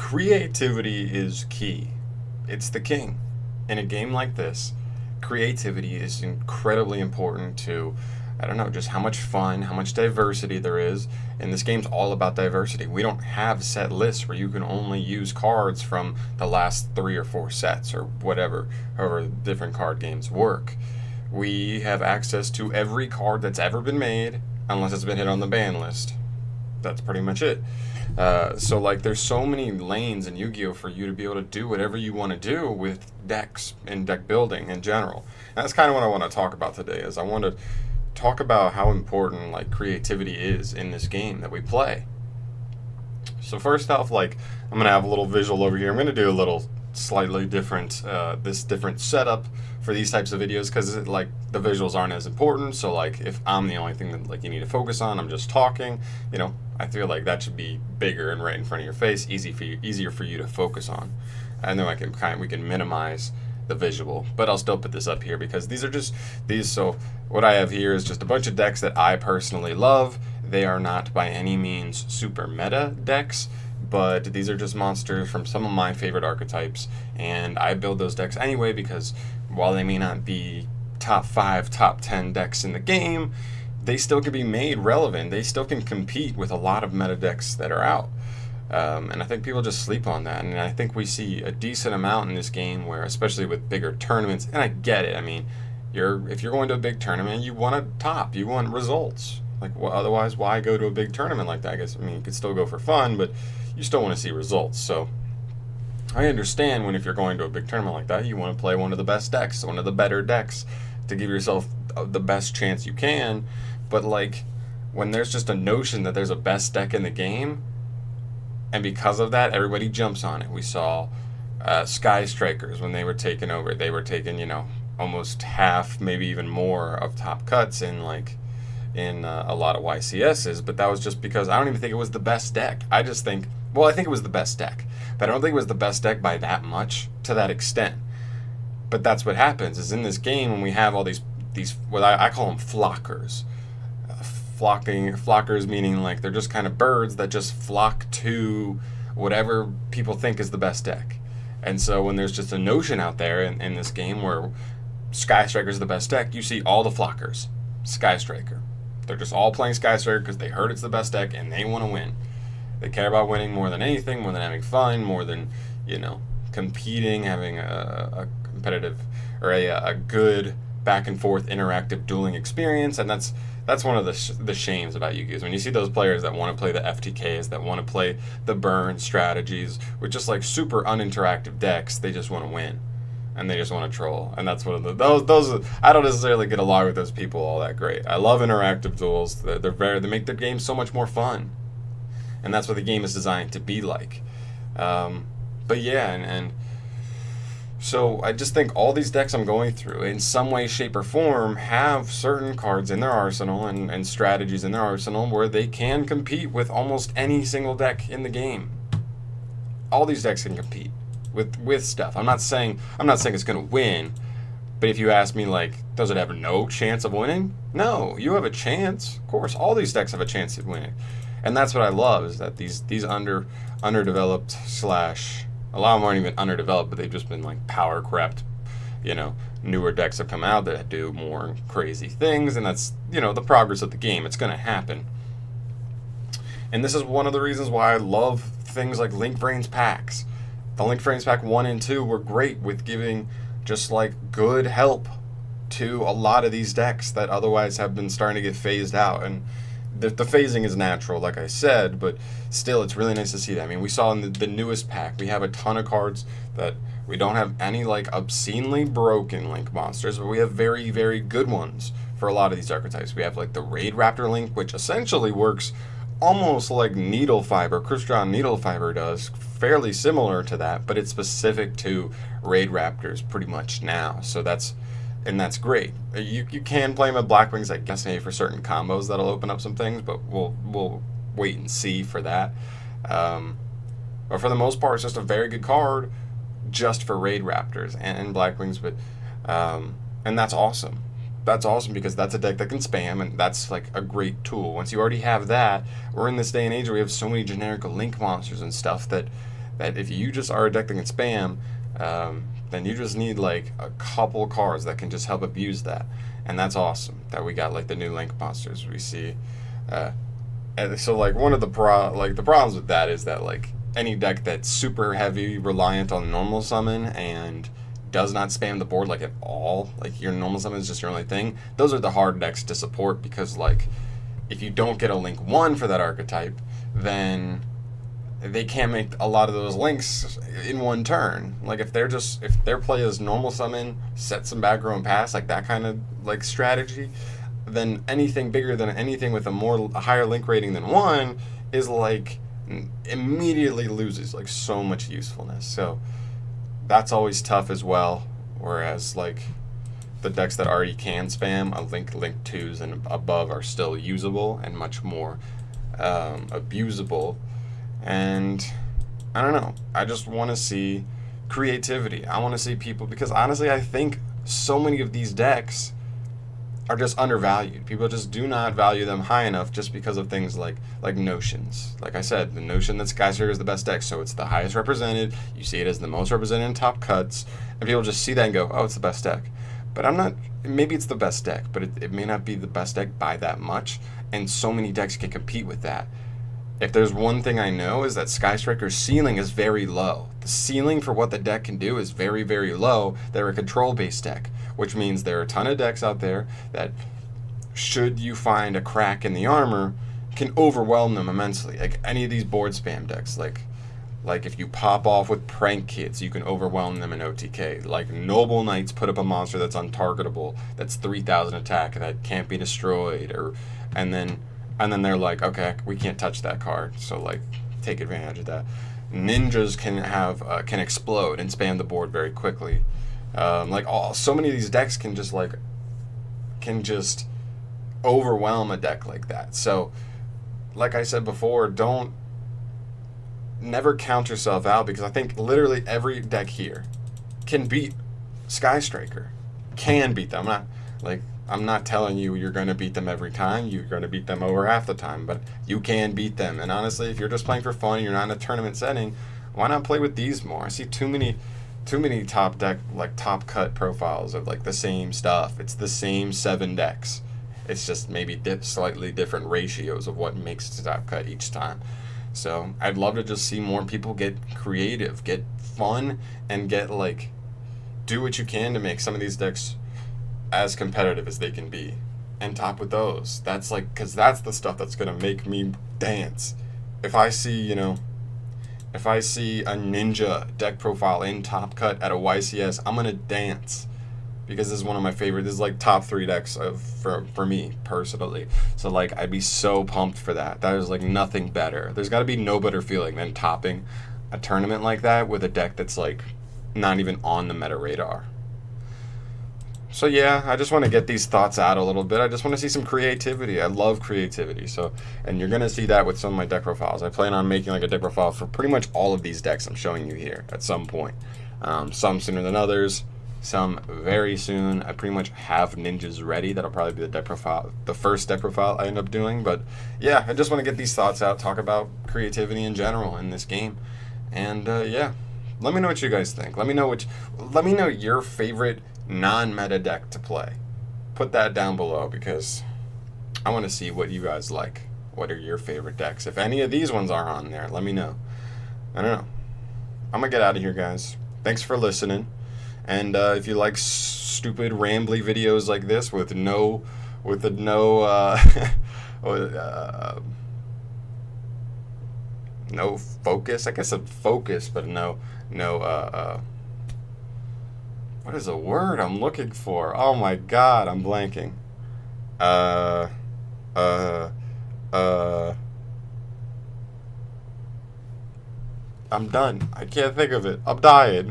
Creativity is key. It's the king. In a game like this, creativity is incredibly important to, I don't know, just how much fun, how much diversity there is. And this game's all about diversity. We don't have set lists where you can only use cards from the last 3 or 4 sets or whatever, however different card games work. We have access to every card that's ever been made, unless it's been hit on the ban list. That's pretty much it. So like there's so many lanes in Yu-Gi-Oh for you to be able to do whatever you want to do with decks and deck building in general. And that's kind of what I want to talk about today. Is I want to talk about how important like creativity is in this game that we play. So first off, like I'm gonna have a little visual over here. I'm gonna do a little slightly different this different setup for these types of videos because like the visuals aren't as important. So like if I'm the only thing that like you need to focus on, I'm just talking, you know, I feel like that should be bigger and right in front of your face, easier for you to focus on. And then we can minimize the visual, but I'll still put this up here because these are just these. So what I have here is just a bunch of decks that I personally love. They are not by any means super meta decks, but these are just monsters from some of my favorite archetypes, and I build those decks anyway because while they may not be top 5, top 10 decks in the game, they still can be made relevant. They still can compete with a lot of meta decks that are out. And I think people just sleep on that. And I think we see a decent amount in this game where, especially with bigger tournaments, and I get it. I mean, if you're going to a big tournament, you want to top, you want results. Like, well, otherwise, why go to a big tournament like that? I guess, I mean, you could still go for fun, but you still want to see results. So I understand when if you're going to a big tournament like that, you want to play one of the best decks, one of the better decks to give yourself the best chance you can. But like when there's just a notion that there's a best deck in the game, and because of that, everybody jumps on it. We saw Sky Strikers when they were taking over. They were taking, you know, almost half, maybe even more of top cuts in a lot of YCSs. But that was just because I don't even think it was the best deck. I just think, well, I think it was the best deck, but I don't think it was the best deck by that much to that extent. But that's what happens is in this game when we have all these what I call them flockers. Flockers meaning like they're just kind of birds that just flock to whatever people think is the best deck. And so when there's just a notion out there in this game where Sky Striker is the best deck, you see all the flockers, Sky Striker. They're just all playing Sky Striker because they heard it's the best deck and they want to win. They care about winning more than anything, more than having fun, more than, you know, competing, having a competitive or a good back and forth interactive dueling experience. And that's one of the shames about Yu-Gi-Oh! Is when you see those players that want to play the FTKs, that want to play the burn strategies with just like super uninteractive decks, they just want to win. And they just want to troll. And that's one of those I don't necessarily get along with those people all that great. I love interactive duels. They make the game so much more fun. And that's what the game is designed to be like. But yeah, and so I just think all these decks I'm going through, in some way, shape, or form, have certain cards in their arsenal and strategies in their arsenal where they can compete with almost any single deck in the game. All these decks can compete with stuff. I'm not saying it's going to win, but if you ask me, like, does it have no chance of winning? No, you have a chance. Of course, all these decks have a chance of winning. And that's what I love, is that these underdeveloped / a lot of them aren't even underdeveloped, but they've just been like power crept, you know, newer decks have come out that do more crazy things, and that's, you know, the progress of the game. It's going to happen. And this is one of the reasons why I love things like Link Vrains packs. The Link Vrains pack 1 and 2 were great with giving just like good help to a lot of these decks that otherwise have been starting to get phased out. And the phasing is natural, like I said, but still, it's really nice to see that. I mean, we saw in the newest pack, we have a ton of cards that we don't have any, like, obscenely broken Link monsters, but we have very, very good ones for a lot of these archetypes. We have, like, the Raid Raptor Link, which essentially works almost like Needle Fiber, Crystron Needle Fiber does, fairly similar to that, but it's specific to Raid Raptors pretty much now, so that's great. You can play him with Black Wings, I guess, maybe for certain combos that'll open up some things, but we'll wait and see for that. But for the most part, it's just a very good card just for Raid Raptors and Black Wings, but and that's awesome. That's awesome because that's a deck that can spam, and that's like a great tool. Once you already have that, we're in this day and age where we have so many generic Link monsters and stuff that that if you just are a deck that can spam, then you just need like a couple cards that can just help abuse that, and that's awesome that we got like the new Link monsters we see. And so like one of the the problems with that is that like any deck that's super heavy reliant on normal summon and does not spam the board like at all, like your normal summon is just your only thing, those are the hard decks to support, because like if you don't get a Link 1 for that archetype, then they can't make a lot of those links in one turn. Like if their play is normal summon, set some back row and pass, like that kind of like strategy, then anything bigger than anything with a higher link rating than 1 is like immediately loses like so much usefulness. So that's always tough as well. Whereas like the decks that already can spam a link 2s and above are still usable and much more abusable. And I don't know, I just want to see creativity. I want to see people, because honestly I think so many of these decks are just undervalued. People just do not value them high enough just because of things like notions. Like I said, the notion that Sky Striker is the best deck, so it's the highest represented, you see it as the most represented in top cuts, and people just see that and go, oh, it's the best deck. But I'm not, maybe it's the best deck, but it may not be the best deck by that much, and so many decks can compete with that. If there's one thing I know is that Sky Striker's ceiling is very low. The ceiling for what the deck can do is very, very low. They're a control-based deck, which means there are a ton of decks out there that, should you find a crack in the armor, can overwhelm them immensely. Like any of these board spam decks, like if you pop off with Prank Kids, you can overwhelm them in OTK. Like Noble Knights put up a monster that's untargetable, that's 3,000 attack, that can't be destroyed, and then they're like, okay, we can't touch that card, so like take advantage of that. Ninjas can explode and spam the board very quickly. So many of these decks can just overwhelm a deck like that. So, like I said before, never count yourself out, because I think literally every deck here can beat Sky Striker. Can beat them. I'm not telling you you're going to beat them every time. You're going to beat them over half the time, but you can beat them. And honestly, if you're just playing for fun, you're not in a tournament setting, why not play with these more? I see too many top deck, like top cut profiles of like the same stuff. It's the same 7 decks. It's just maybe slightly different ratios of what makes it top cut each time. So I'd love to just see more people get creative, get fun, and do what you can to make some of these decks as competitive as they can be, and top with those. That's because that's the stuff that's gonna make me dance. If I see a ninja deck profile in top cut at a YCS, I'm gonna dance, because this is one of my favorite. This is like top 3 decks for me personally. So like I'd be so pumped for that. That is like nothing better. There's got to be no better feeling than topping a tournament like that with a deck that's like not even on the meta radar. So yeah, I just want to get these thoughts out a little bit. I just want to see some creativity. I love creativity. So, and you're going to see that with some of my deck profiles. I plan on making like a deck profile for pretty much all of these decks I'm showing you here at some point. Some sooner than others, some very soon. I pretty much have ninjas ready. That'll probably be the deck profile, the first deck profile I end up doing. But yeah, I just want to get these thoughts out, talk about creativity in general in this game. And yeah, let me know what you guys think. Let me know your favorite non-meta deck to play. Put that down below, because I want to see what you guys like. What are your favorite decks? If any of these ones are on there, let me know. I don't know. I'm gonna get out of here, guys. Thanks for listening. And if you like stupid rambly videos like this with no no focus, I guess a focus, but no what is the word I'm looking for? Oh my god, I'm blanking. I'm done. I can't think of it. I'm dying.